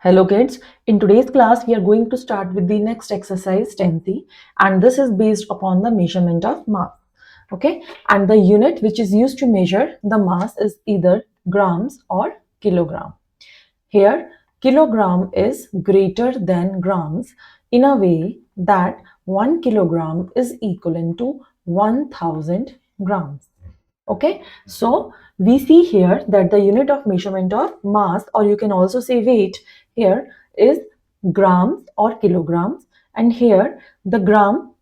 Hello kids, in today's class we are going to start with the next exercise 10C, and this is based upon the measurement of mass. Okay, and the unit which is used to measure the mass is either grams or kilogram. Here kilogram is greater than grams in a way that 1 kilogram is equivalent to 1000 grams. Okay, so we see here that the unit of measurement of mass, or you can also say weight, here is grams or kilograms, and here the gram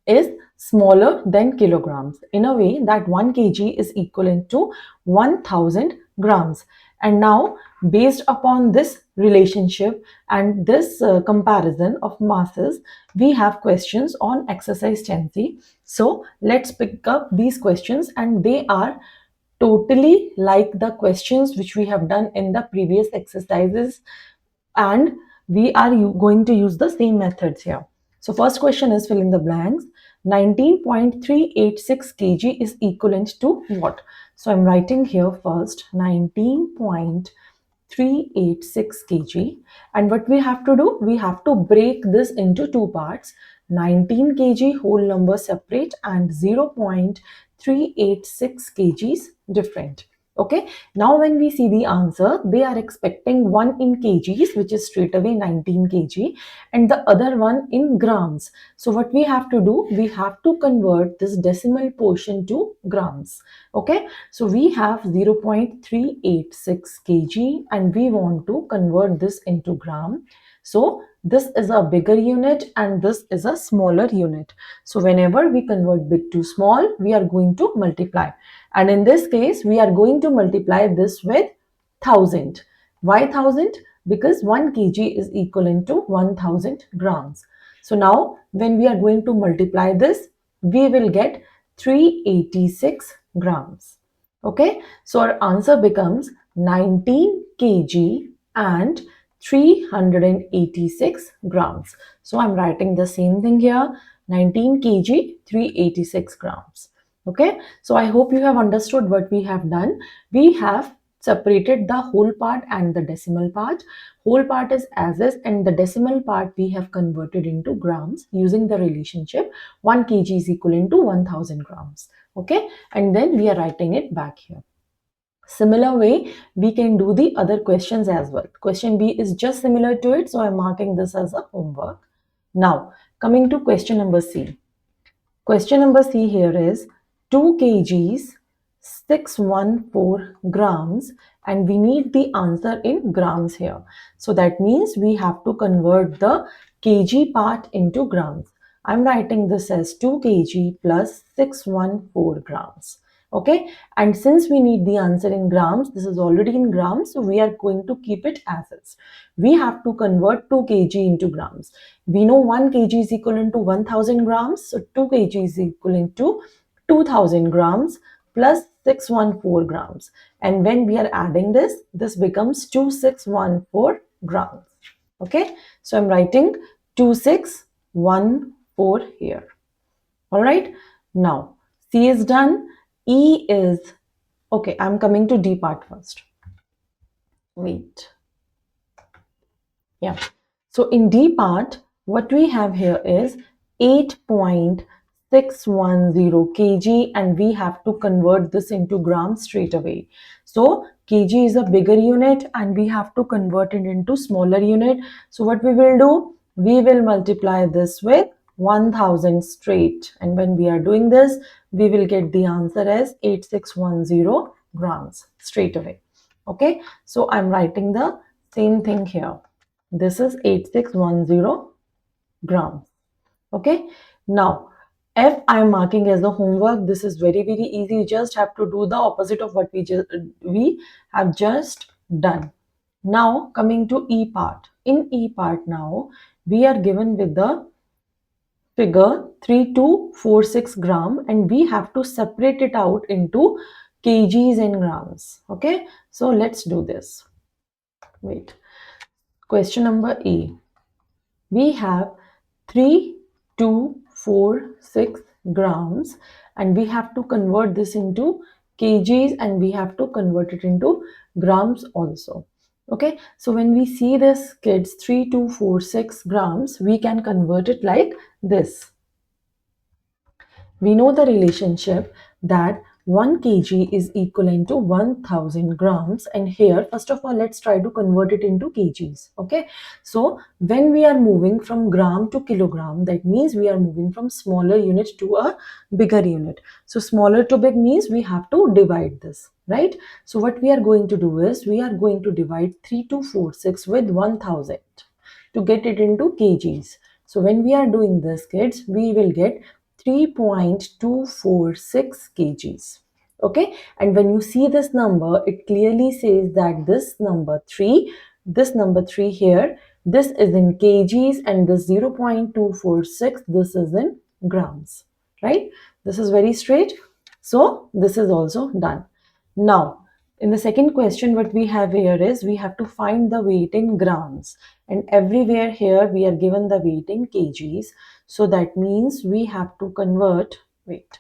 is smaller than kilograms in a way that 1 kg is equivalent to 1000 grams. And now, based upon this relationship and this comparison of masses, we have questions on exercise 10C. So let's pick up these questions, and they are totally like the questions which we have done in the previous exercises, and we are going to use the same methods here. So first question is fill in the blanks. 19.386 kg is equivalent to what? So I'm writing here first 19.386 kg, and what we have to do, we have to break this into two parts. 19 kg whole number separate and 0.386 kgs different. Okay, now when we see the answer, they are expecting one in kgs, which is straight away 19 kg, and the other one in grams. So what we have to do, we have to convert this decimal portion to grams. Okay, so we have 0.386 kg and we want to convert this into gram. So this is a bigger unit and this is a smaller unit. So whenever we convert big to small, we are going to multiply. And in this case, we are going to multiply this with 1000. Why 1000? Because 1 kg is equivalent to 1000 grams. So now when we are going to multiply this, we will get 386 grams. Okay, so our answer becomes 19 kg and 386 grams. So I'm writing the same thing here, 19 kg, 386 grams. Okay, so I hope you have understood what we have done. We have separated the whole part and the decimal part. Whole part is as is, and the decimal part we have converted into grams using the relationship 1 kg is equivalent to 1000 grams. Okay, and then we are writing it back here. Similar way, we can do the other questions as well. Question B is just similar to it, so I'm marking this as a homework. Now, coming to question number C. Question number C here is 2 kgs, 614 grams, and we need the answer in grams here. So that means we have to convert the kg part into grams. I'm writing this as 2 kg plus 614 grams. Okay, and since we need the answer in grams, this is already in grams, so we are going to keep it as is. We have to convert 2 kg into grams. We know 1 kg is equivalent to 1000 grams, so 2 kg is equivalent to 2000 grams plus 614 grams. And when we are adding this, this becomes 2614 grams. Okay, so I'm writing 2614 here. All right, now C is done. E is, okay, I'm coming to D part first. Wait. Yeah. So in D part, what we have here is 8.610 kg, and we have to convert this into grams straight away. So kg is a bigger unit and we have to convert it into smaller unit. So what we will do, we will multiply this with 1000 straight, and when we are doing this, we will get the answer as 8610 grams straight away. Okay, so I'm writing the same thing here. This is 8610 grams. Okay, now if I'm marking as a homework, this is very easy. You just have to do the opposite of what we have just done. Now coming to E part. In E part now, we are given with the figure 3246 gram, and we have to separate it out into kgs and grams. Okay, so let's do this. Wait. Question number A. We have 3246 grams, and we have to convert this into kgs and we have to convert it into grams also. Okay, so when we see this kids 3246 grams, we can convert it like this. We know the relationship that 1 kg is equivalent to 1000 grams, and here first of all let's try to convert it into kgs. Okay, so when we are moving from gram to kilogram, that means we are moving from smaller unit to a bigger unit. So smaller to big means we have to divide this, right? So what we are going to do is we are going to divide 3246 with 1000 to get it into kgs. So when we are doing this kids, we will get 3.246 kgs. Okay, and when you see this number, it clearly says that this number 3 here, this is in kgs, and this 0.246, this is in grams, right? This is very straight. So this is also done. Now, in the second question, what we have here is we have to find the weight in grams, and everywhere here we are given the weight in kgs. So that means we have to convert, wait,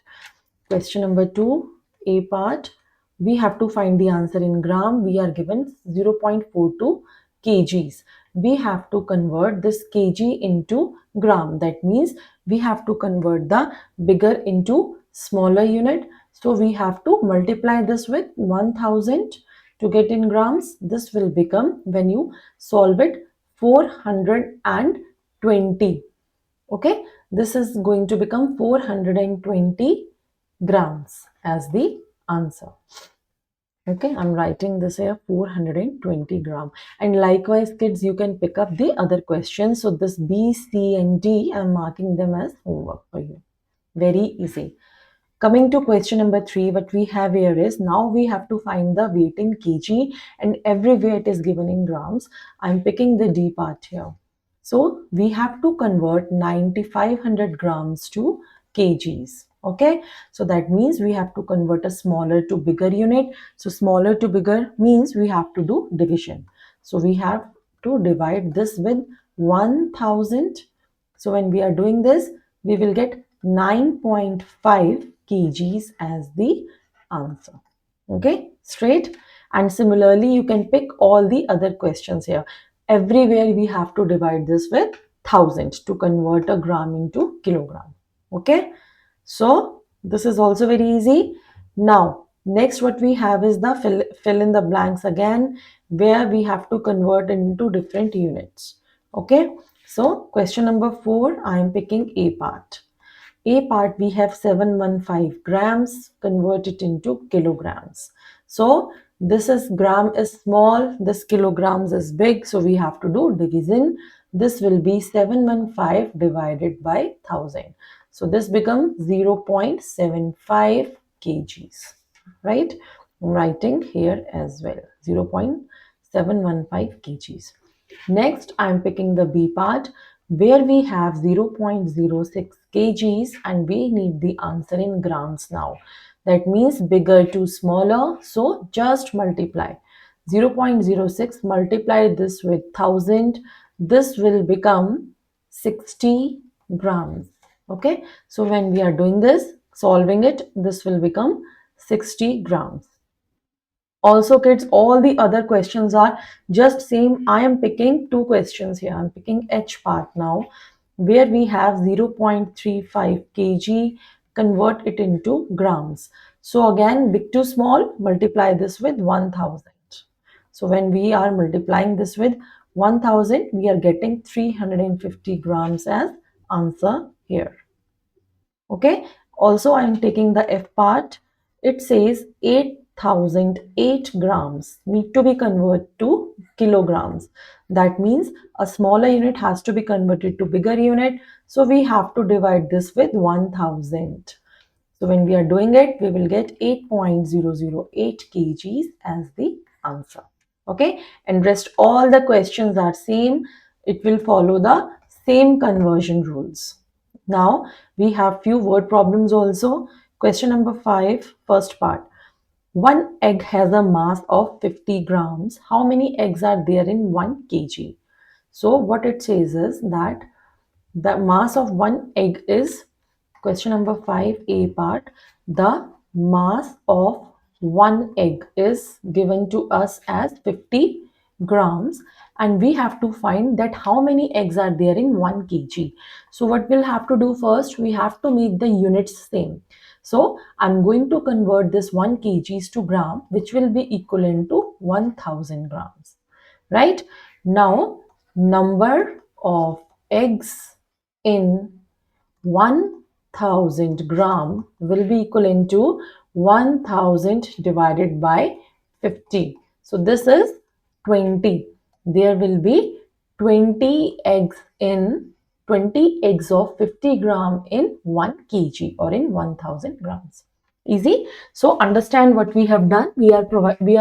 question number 2, A part, we have to find the answer in gram. We are given 0.42 kgs. We have to convert this kg into gram. That means we have to convert the bigger into smaller unit. So we have to multiply this with 1000 to get in grams. This will become, when you solve it, 420. Okay, this is going to become 420 grams as the answer. Okay, I'm writing this here, 420 gram. And likewise kids, you can pick up the other questions. So this B, C and D, I'm marking them as homework for you. Very easy. Coming to question number 3, what we have here is now we have to find the weight in kg, and everywhere it is given in grams. I'm picking the D part here. So we have to convert 9500 grams to kgs. Okay, so that means we have to convert a smaller to bigger unit. So smaller to bigger means we have to do division. So we have to divide this with 1000. So when we are doing this, we will get 9.5 kgs as the answer. Okay, straight. And similarly, you can pick all the other questions here. Everywhere we have to divide this with 1000 to convert a gram into kilogram. Okay, so this is also very easy. Now, next what we have is the fill in the blanks again, where we have to convert into different units. Okay, so question number 4, I am picking A part. A part, we have 715 grams, convert it into kilograms. So this is gram is small, this kilograms is big, so we have to do division. This will be 715 divided by 1000. So this becomes 0.75 kgs, right? I'm writing here as well, 0.715 kgs. Next, I'm picking the B part, where we have 0.06 kgs, and we need the answer in grams now. That means bigger to smaller, so just multiply. 0.06, multiply this with 1000. This will become 60 grams. Okay, so when we are doing this, solving it, this will become 60 grams. Also kids, all the other questions are just same. I am picking two questions here. I'm picking H part now, where we have 0.35 kg, convert it into grams. So again, big to small, multiply this with 1000. So when we are multiplying this with 1000, we are getting 350 grams as answer here. Okay, also I am taking the F part. It says 8008 grams need to be converted to kilograms. That means a smaller unit has to be converted to bigger unit, so we have to divide this with 1000. So when we are doing it, we will get 8.008 kgs as the answer. Okay, and rest all the questions are same. It will follow the same conversion rules. Now we have few word problems also. Question number 5, first part. One egg has a mass of 50 grams. How many eggs are there in 1 kg? So what it says is that the mass of one egg is, question number 5, A part. The mass of one egg is given to us as 50 grams, and we have to find that how many eggs are there in 1 kg. So what we'll have to do first, we have to make the units same. So I'm going to convert this 1 kgs to gram, which will be equivalent to 1000 grams. Right? Now, number of eggs in 1000 gram will be equivalent to 1000 divided by 50. So this is 20. There will be 20 eggs in 20 eggs of 50 gram in 1 kg or in 1000 grams. Easy. So understand what we have done. We are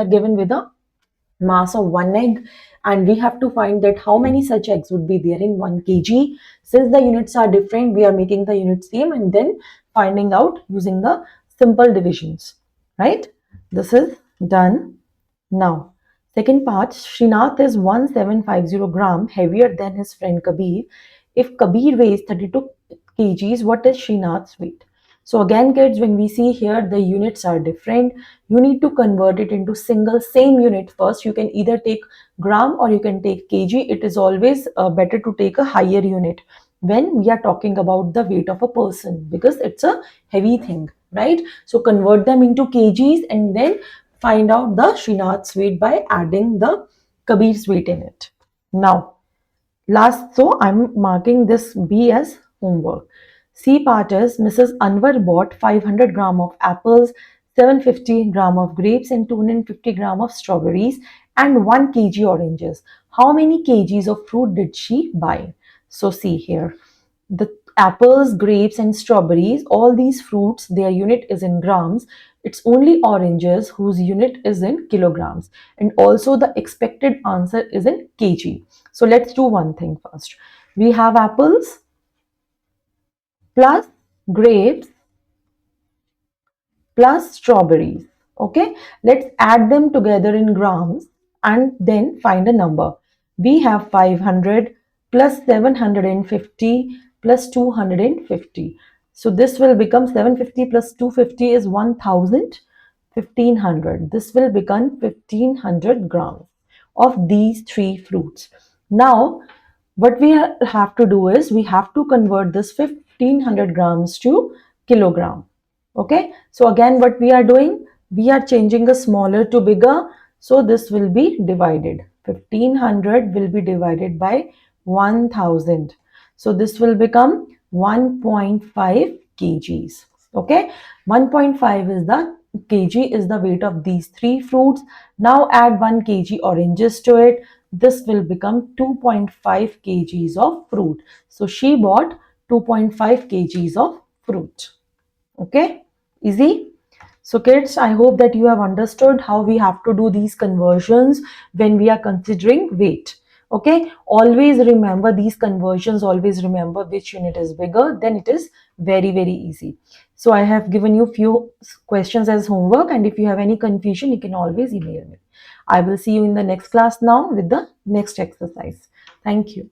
given with a mass of one egg, and we have to find that how many such eggs would be there in 1 kg. Since the units are different, we are making the units same and then finding out using the simple divisions, right? This is done. Now, second part, Srinath is 1750 gram heavier than his friend Kabir. If Kabir weighs 32 kgs, what is Srinath's weight? So again, kids, when we see here the units are different, you need to convert it into single same unit first. You can either take gram or you can take kg. It is always better to take a higher unit when we are talking about the weight of a person, because it's a heavy thing, right? So convert them into kgs and then find out the Srinath's weight by adding the Kabir's weight in it. Now, last, so I'm marking this B as homework. C part is Mrs. Anwar bought 500 gram of apples, 750 gram of grapes and 250 gram of strawberries and 1 kg oranges. How many kgs of fruit did she buy? So see here, the apples, grapes and strawberries, all these fruits, their unit is in grams. It's only oranges whose unit is in kilograms, and also the expected answer is in kg. So let's do one thing first. We have apples plus grapes plus strawberries. Okay, let's add them together in grams and then find a number. We have 500 plus 750 plus 250. So this will become 750 plus 250 is 1000, 1500. This will become 1500 grams of these three fruits. Now, what we have to do is we have to convert this 1500 grams to kilogram. Okay, so again, what we are doing, we are changing a smaller to bigger. So this will be divided. 1500 will be divided by 1000. So this will become 1.5 kgs. Okay, 1.5 is the kg is the weight of these three fruits. Now add 1 kg oranges to it. This will become 2.5 kgs of fruit. So she bought 2.5 kgs of fruit. Okay, easy. So kids, I hope that you have understood how we have to do these conversions when we are considering weight. Okay, always remember these conversions, always remember which unit is bigger, then it is very easy. So I have given you few questions as homework, and if you have any confusion, you can always email me. I will see you in the next class now with the next exercise. Thank you.